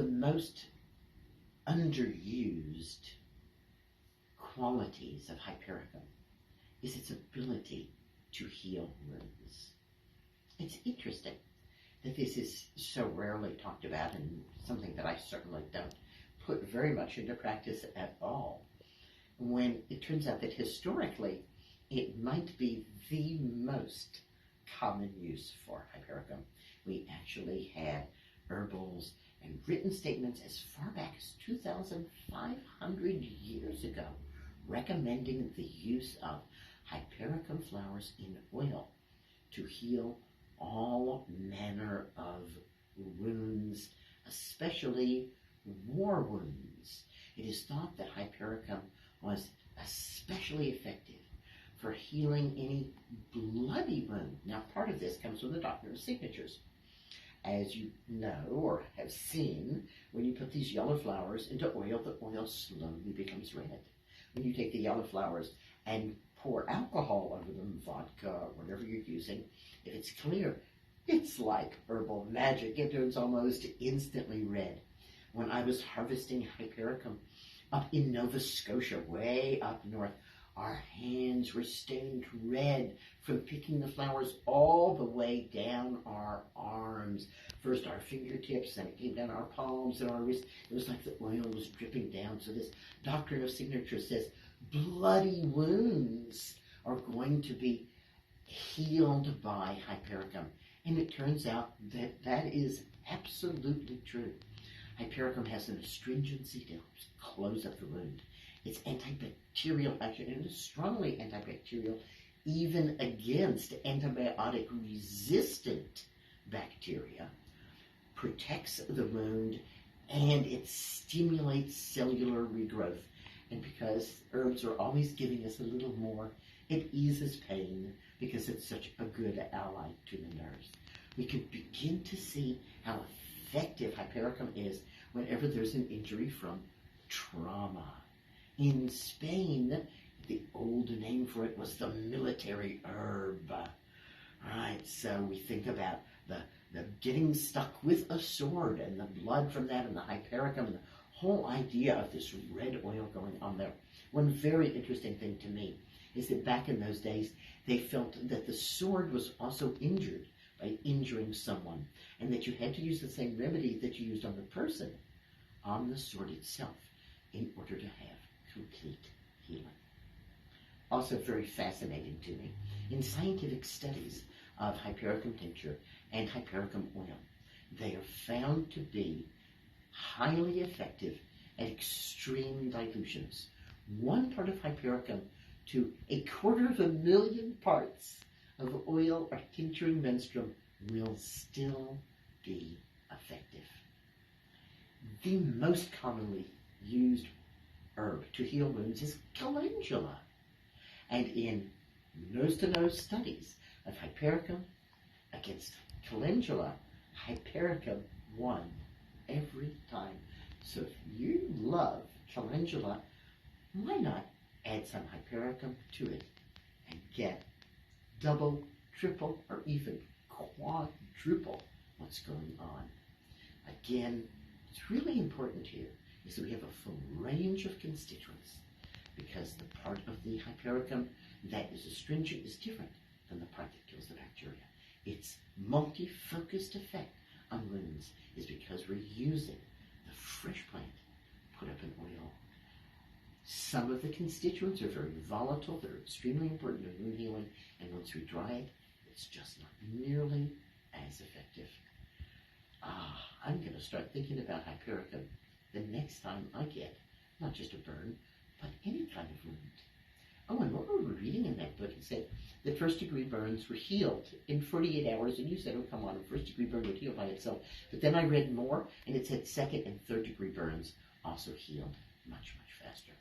the most underused qualities of Hypericum is its ability to heal wounds. It's interesting that this is so rarely talked about, and something that I certainly don't put very much into practice at all, when it turns out that historically it might be the most common use for Hypericum. We actually had herbals and written statements as far back as 2,500 years ago recommending the use of Hypericum flowers in oil to heal all manner of wounds, especially war wounds. It is thought that Hypericum was especially effective for healing any bloody wound. Now, part of this comes from the doctor of signatures. As you know or have seen, when you put these yellow flowers into oil, the oil slowly becomes red. When you take the yellow flowers and pour alcohol over them, vodka, whatever you're using, if it's clear, it's like herbal magic. It turns almost instantly red. When I was harvesting Hypericum up in Nova Scotia, way up north, our hands were stained red from picking the flowers all the way down our arms. First our fingertips, then it came down our palms and our wrists. It was like the oil was dripping down. So this doctrine of signature says bloody wounds are going to be healed by Hypericum. And it turns out that that is absolutely true. Hypericum has an astringency to help close up the wound. Its antibacterial action, and it is strongly antibacterial even against antibiotic-resistant bacteria, protects the wound, and it stimulates cellular regrowth. And because herbs are always giving us a little more, it eases pain because it's such a good ally to the nerves. We can begin to see how effective Hypericum is whenever there's an injury from trauma. In Spain, the old name for it was the military herb. Right, so we think about the getting stuck with a sword and the blood from that and the Hypericum and the whole idea of this red oil going on there. One very interesting thing to me is that back in those days, they felt that the sword was also injured by injuring someone, and that you had to use the same remedy that you used on the person on the sword itself in order to have complete healing. Also very fascinating to me, in scientific studies of Hypericum tincture and Hypericum oil, they are found to be highly effective at extreme dilutions. 1 part of Hypericum to 250,000 parts of oil or tincturing menstruum will still be effective. The most commonly used herb to heal wounds is calendula. And in nose-to-nose studies of Hypericum against calendula, Hypericum won every time. So if you love calendula, why not add some Hypericum to it and get double, triple, or even quadruple what's going on. Again, what's really important here is that we have a full range of constituents, because the part of the Hypericum that is astringent is different than the part that kills the bacteria. Its multi-focused effect on wounds is because we're using the fresh plant put up in oil. Some of the constituents are very volatile. They're extremely important in wound healing, and once we dry it, it's just not nearly as effective. I'm going to start thinking about Hypericum the next time I get not just a burn, but any kind of wound. Oh, and what were we reading in that book? It said that first-degree burns were healed in 48 hours, and you said, oh, come on, a first-degree burn would heal by itself. But then I read more, and it said second- and third-degree burns also healed much, much faster.